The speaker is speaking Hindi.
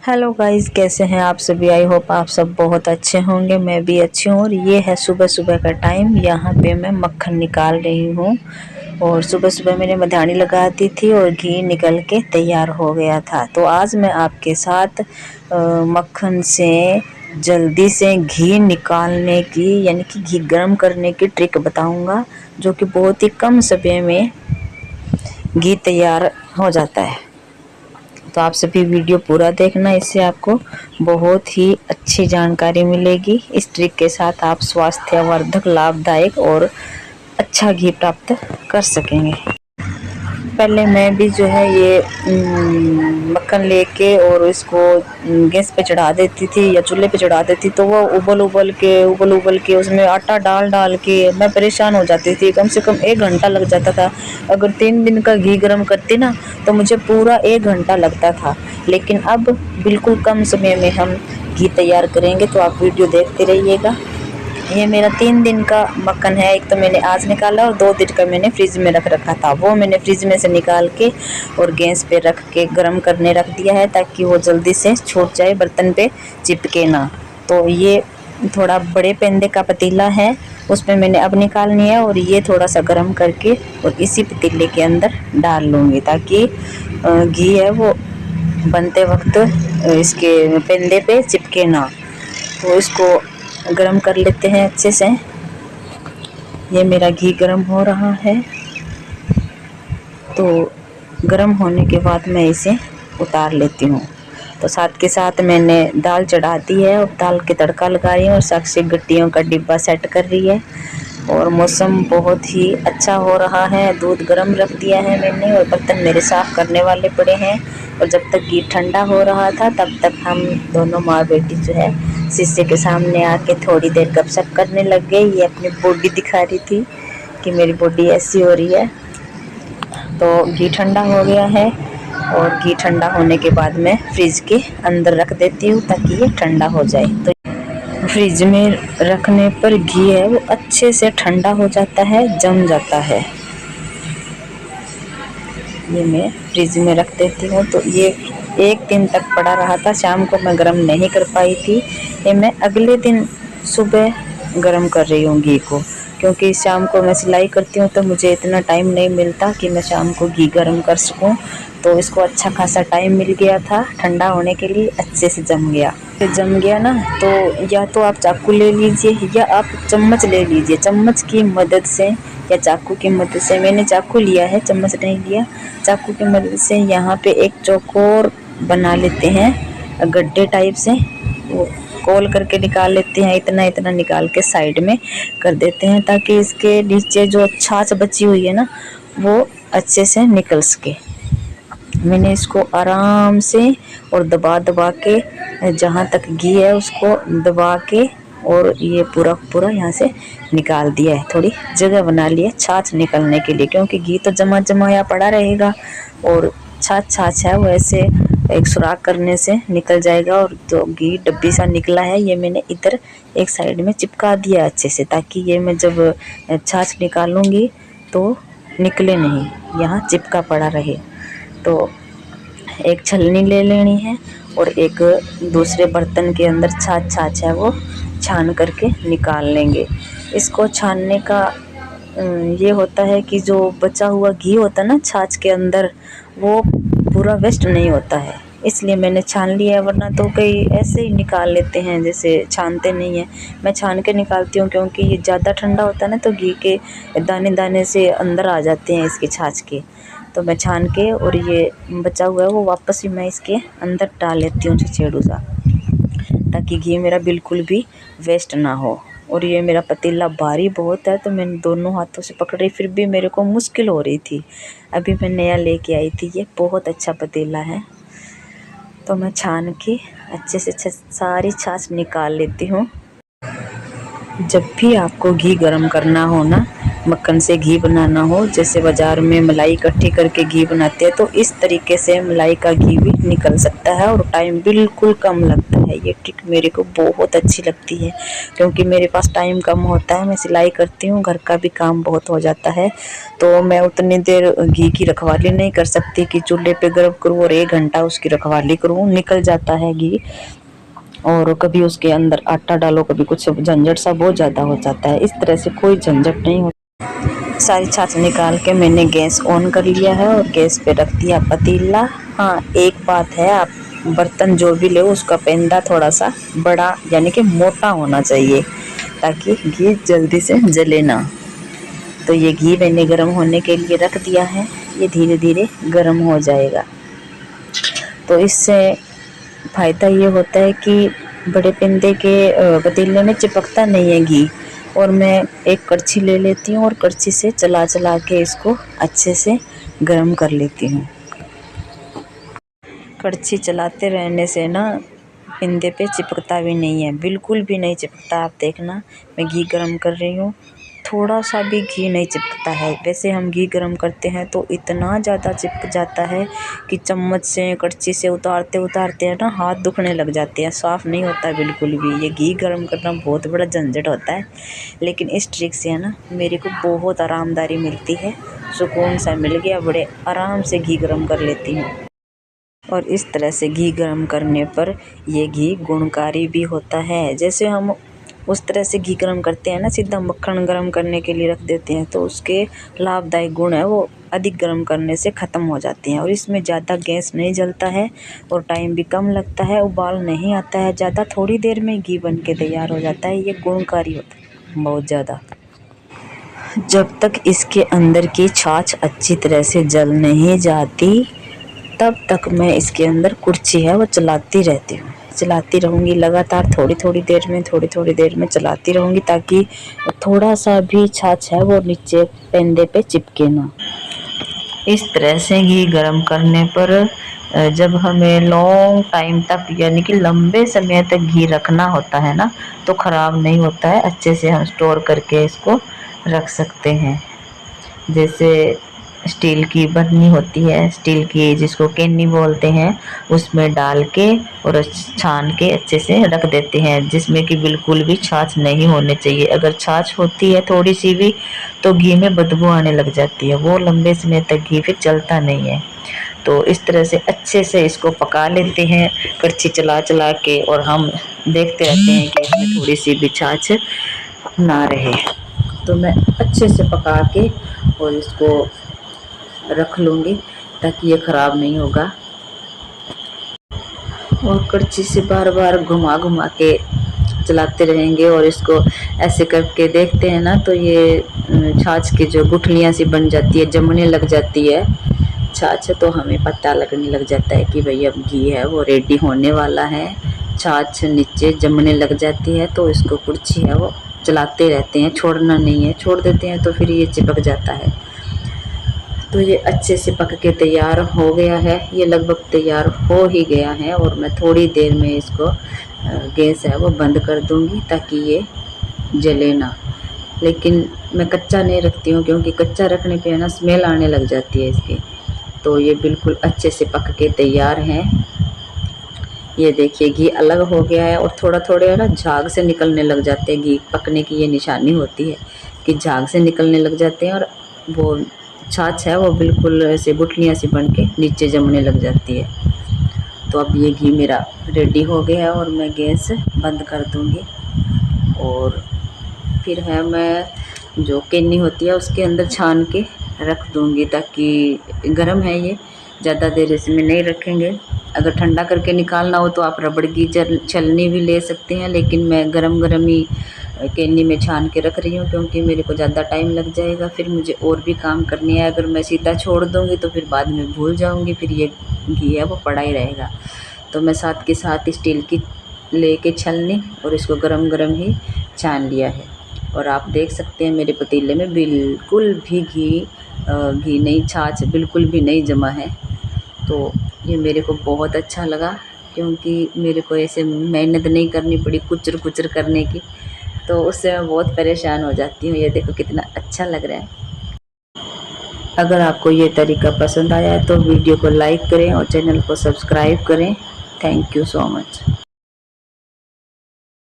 हेलो गाइस, कैसे हैं आप सभी। आई होप आप सब बहुत अच्छे होंगे। मैं भी अच्छी हूँ। और ये है सुबह सुबह का टाइम। यहाँ पे मैं मक्खन निकाल रही हूँ। और सुबह सुबह मैंने मधानी लगा दी थी और घी निकल के तैयार हो गया था। तो आज मैं आपके साथ मक्खन से जल्दी से घी निकालने की यानी कि घी गर्म करने की ट्रिक बताऊँगा, जो कि बहुत ही कम समय में घी तैयार हो जाता है। तो आप सभी वीडियो पूरा देखना, इससे आपको बहुत ही अच्छी जानकारी मिलेगी। इस ट्रिक के साथ आप स्वास्थ्यवर्धक, लाभदायक और अच्छा घी प्राप्त कर सकेंगे। पहले मैं भी जो है ये मक्खन लेके और इसको गैस पे चढ़ा देती थी या चूल्हे पे चढ़ा देती, तो वो उबल के उसमें आटा डाल डाल के मैं परेशान हो जाती थी। कम से कम 1 घंटा लग जाता था। अगर 3 दिन का घी गर्म करती ना तो मुझे पूरा 1 घंटा लगता था। लेकिन अब बिल्कुल कम समय में हम घी तैयार करेंगे, तो आप वीडियो देखते रहिएगा। ये मेरा 3 दिन का मक्खन है। एक तो मैंने आज निकाला और 2 दिन का मैंने फ्रिज में रख रखा था। वो मैंने फ्रिज में से निकाल के और गैस पे रख के गर्म करने रख दिया है, ताकि वो जल्दी से छूट जाए, बर्तन पे चिपके ना। तो ये थोड़ा बड़े पेंदे का पतीला है, उसमें मैंने अब निकालनी है। और ये थोड़ा सा गर्म करके और इसी पतीले के अंदर डाल लूँगी, ताकि घी है वो बनते वक्त इसके पेंदे पे चिपके ना। तो इसको गरम कर लेते हैं अच्छे से। ये मेरा घी गरम हो रहा है। तो गरम होने के बाद मैं इसे उतार लेती हूँ। तो साथ के साथ मैंने दाल चढ़ा दी है और दाल के तड़का लगा रही हूँ और साथ से गट्टियों का डिब्बा सेट कर रही है। और मौसम बहुत ही अच्छा हो रहा है। दूध गरम रख दिया है मैंने और बर्तन मेरे साफ़ करने वाले पड़े हैं। और जब तक घी ठंडा हो रहा था तब तक हम दोनों माँ बेटी जो है शीशे के सामने आके थोड़ी देर गपशप करने लग गए। ये अपनी बॉडी दिखा रही थी कि मेरी बॉडी ऐसी हो रही है। तो घी ठंडा हो गया है और घी ठंडा होने के बाद मैं फ्रिज के अंदर रख देती हूँ, ताकि ये ठंडा हो जाए। तो फ्रिज में रखने पर घी है वो अच्छे से ठंडा हो जाता है, जम जाता है। ये मैं फ्रिज में रख देती हूँ। तो ये 1 दिन तक पड़ा रहा था। शाम को मैं गरम नहीं कर पाई थी। ये मैं अगले दिन सुबह गरम कर रही हूँ घी को, क्योंकि शाम को मैं सिलाई करती हूँ तो मुझे इतना टाइम नहीं मिलता कि मैं शाम को घी गरम कर सकूँ। तो इसको अच्छा खासा टाइम मिल गया था ठंडा होने के लिए, अच्छे से जम गया। जम गया ना, तो या तो आप चाकू ले लीजिए या आप चम्मच ले लीजिए। चम्मच की मदद से या चाकू की मदद से, मैंने चाकू लिया है, चम्मच नहीं लिया। चाकू की मदद से यहाँ पे एक चौकोर बना लेते हैं, गड्ढे टाइप से वो गोल करके निकाल लेते हैं। इतना इतना निकाल के साइड में कर देते हैं, ताकि इसके नीचे जो छाछ बची हुई है ना वो अच्छे से निकल सके। मैंने इसको आराम से और दबा दबा के, जहाँ तक घी है उसको दबा के और ये पूरा पूरा यहाँ से निकाल दिया है। थोड़ी जगह बना ली है छाछ निकलने के लिए, क्योंकि घी तो जमा जमाया पड़ा रहेगा और छाछ है वो ऐसे एक सुराख करने से निकल जाएगा। और जो घी डब्बी सा निकला है ये मैंने इधर एक साइड में चिपका दिया अच्छे से, ताकि ये मैं जब छाछ निकालूंगी तो निकले नहीं, यहाँ चिपका पड़ा रहे। तो एक छलनी ले लेनी है और एक दूसरे बर्तन के अंदर छाछ है वो छान करके निकाल लेंगे। इसको छानने का ये होता है कि जो बचा हुआ घी होता है ना छाछ के अंदर, वो पूरा वेस्ट नहीं होता है, इसलिए मैंने छान लिया है। वरना तो कई ऐसे ही निकाल लेते हैं, जैसे छानते नहीं हैं। मैं छान के निकालती हूँ, क्योंकि ये ज़्यादा ठंडा होता है ना तो घी के दाने दाने से अंदर आ जाते हैं इसके छाछ के। तो मैं छान के और ये बचा हुआ है वो वापस ही मैं इसके अंदर डाल लेती हूँ छेड़ू सा, ताकि घी मेरा बिल्कुल भी वेस्ट ना हो। और ये मेरा पतीला भारी बहुत है, तो मैंने दोनों हाथों से पकड़ रही, फिर भी मेरे को मुश्किल हो रही थी। अभी मैं नया लेके आई थी, ये बहुत अच्छा पतीला है। तो मैं छान के अच्छे से सारी छाछ निकाल लेती हूँ। जब भी आपको घी गरम करना हो ना, मक्खन से घी बनाना हो, जैसे बाज़ार में मलाई इकट्ठी करके घी बनाते हैं, तो इस तरीके से मलाई का घी भी निकल सकता है और टाइम बिल्कुल कम लगता है। है। ये ट्रिक मेरे को बहुत अच्छी लगती है क्योंकि मेरे पास टाइम कम होता है, मैं सिलाई करती हूँ, घर का भी काम बहुत हो जाता है, तो मैं उतनी देर घी की रखवाली नहीं कर सकती कि चूल्हे पे गर्म करूँ और 1 घंटा उसकी रखवाली करूँ। निकल जाता है घी और कभी उसके अंदर आटा डालो, कभी कुछ झंझट सा बहुत ज़्यादा हो जाता है। इस तरह से कोई झंझट नहीं होता। सारी छाछ निकाल के मैंने गैस ऑन कर लिया है और गैस पे रख दिया पतीला। हाँ, एक बात है, आप बर्तन जो भी ले उसका पेंदा थोड़ा सा बड़ा यानी कि मोटा होना चाहिए ताकि घी जल्दी से जले ना। तो ये घी मैंने गर्म होने के लिए रख दिया है, ये धीरे धीरे गर्म हो जाएगा। तो इससे फ़ायदा ये होता है कि बड़े पेंदे के पतीले में चिपकता नहीं है घी। और मैं एक कड़छी ले लेती हूँ और कड़छी से चला चला के इसको अच्छे से गर्म कर लेती हूँ। कड़छी चलाते रहने से ना पेंदे पे चिपकता भी नहीं है, बिल्कुल भी नहीं चिपकता। आप देखना, मैं घी गर्म कर रही हूँ, थोड़ा सा भी घी नहीं चिपकता है। वैसे हम घी गर्म करते हैं तो इतना ज़्यादा चिपक जाता है कि चम्मच से कड़छी से उतारते उतारते है ना हाथ दुखने लग जाते हैं, साफ़ नहीं होता बिल्कुल भी। ये घी गर्म करना बहुत बड़ा झंझट होता है, लेकिन इस ट्रिक से है ना मेरे को बहुत आरामदारी मिलती है, सुकून सा मिल गया, बड़े आराम से घी गर्म कर लेती हूँ। और इस तरह से घी गर्म करने पर ये घी गुणकारी भी होता है। जैसे हम उस तरह से घी गर्म करते हैं ना, सीधा मक्खन गर्म करने के लिए रख देते हैं, तो उसके लाभदायक गुण है वो अधिक गर्म करने से ख़त्म हो जाते हैं। और इसमें ज़्यादा गैस नहीं जलता है और टाइम भी कम लगता है, उबाल नहीं आता है ज़्यादा, थोड़ी देर में घी बन के तैयार हो जाता है। ये गुणकारी होता है बहुत ज़्यादा। जब तक इसके अंदर की छाछ अच्छी तरह से जल नहीं जाती तब तक मैं इसके अंदर कुर्ची है वो चलाती रहती हूँ, चलाती रहूँगी लगातार, थोड़ी थोड़ी देर में चलाती रहूँगी ताकि थोड़ा सा भी छाछ है वो नीचे पेंदे पे चिपके ना। इस तरह से घी गर्म करने पर जब हमें लॉन्ग टाइम तक यानी कि लंबे समय तक घी रखना होता है ना तो ख़राब नहीं होता है, अच्छे से हम स्टोर करके इसको रख सकते हैं। जैसे स्टील की बर्नी होती है, स्टील की जिसको केनी बोलते हैं, उसमें डाल के और छान के अच्छे से रख देते हैं, जिसमें कि बिल्कुल भी छाछ नहीं होने चाहिए। अगर छाछ होती है थोड़ी सी भी तो घी में बदबू आने लग जाती है, वो लंबे समय तक घी फिर चलता नहीं है। तो इस तरह से अच्छे से इसको पका लेते हैं कड़छी चला चला के, और हम देखते रहते हैं कि इसमें थोड़ी सी भी छाछ ना रहे। तो मैं अच्छे से पका के और इसको रख लूँगी ताकि ये ख़राब नहीं होगा। और कड़छी से बार बार घुमा घुमा के चलाते रहेंगे और इसको ऐसे करके देखते हैं ना तो ये छाछ की जो गुठलियाँ सी बन जाती है, जमने लग जाती है छाछ, तो हमें पता लगने लग जाता है कि भाई अब घी है वो रेडी होने वाला है। छाछ नीचे जमने लग जाती है तो इसको कुर्छी है वो चलाते रहते हैं, छोड़ना नहीं है, छोड़ देते हैं तो फिर ये चिपक जाता है। तो ये अच्छे से पक के तैयार हो गया है, ये लगभग तैयार हो ही गया है और मैं थोड़ी देर में इसको गैस है वो बंद कर दूंगी ताकि ये जले ना। लेकिन मैं कच्चा नहीं रखती हूँ क्योंकि कच्चा रखने पे है ना स्मेल आने लग जाती है इसकी। तो ये बिल्कुल अच्छे से पक के तैयार हैं। ये देखिए घी अलग हो गया है और थोड़ा थोड़े है ना झाग से निकलने लग जाते हैं। घी पकने की ये निशानी होती है कि झाग से निकलने लग जाते हैं और वो छाछ है वो बिल्कुल ऐसे गुठलियाँ सी बन के नीचे जमने लग जाती है। तो अब ये घी मेरा रेडी हो गया है और मैं गैस बंद कर दूँगी। और फिर है मैं जो केनी होती है उसके अंदर छान के रख दूँगी ताकि गर्म है ये, ज़्यादा देर इसमें नहीं रखेंगे। अगर ठंडा करके निकालना हो तो आप रबड़ की छलनी भी ले सकते हैं, लेकिन मैं गरम गरम ही केनी में छान के रख रही हूँ क्योंकि मेरे को ज़्यादा टाइम लग जाएगा, फिर मुझे और भी काम करने हैं। अगर मैं सीधा छोड़ दूँगी तो फिर बाद में भूल जाऊँगी, फिर ये घी है वो पड़ा ही रहेगा। तो मैं साथ के साथ स्टील की लेके छलनी और इसको गरम गरम ही छान लिया है। और आप देख सकते हैं मेरे पतीले में बिल्कुल भी घी नहीं, छाछ बिल्कुल भी नहीं जमा है। तो ये मेरे को बहुत अच्छा लगा क्योंकि मेरे को ऐसे मेहनत नहीं करनी पड़ी कुचर कुचर करने की, तो उससे मैं बहुत परेशान हो जाती हूँ। ये देखो कितना अच्छा लग रहा है। अगर आपको ये तरीका पसंद आया है तो वीडियो को लाइक करें और चैनल को सब्सक्राइब करें। Thank you so much.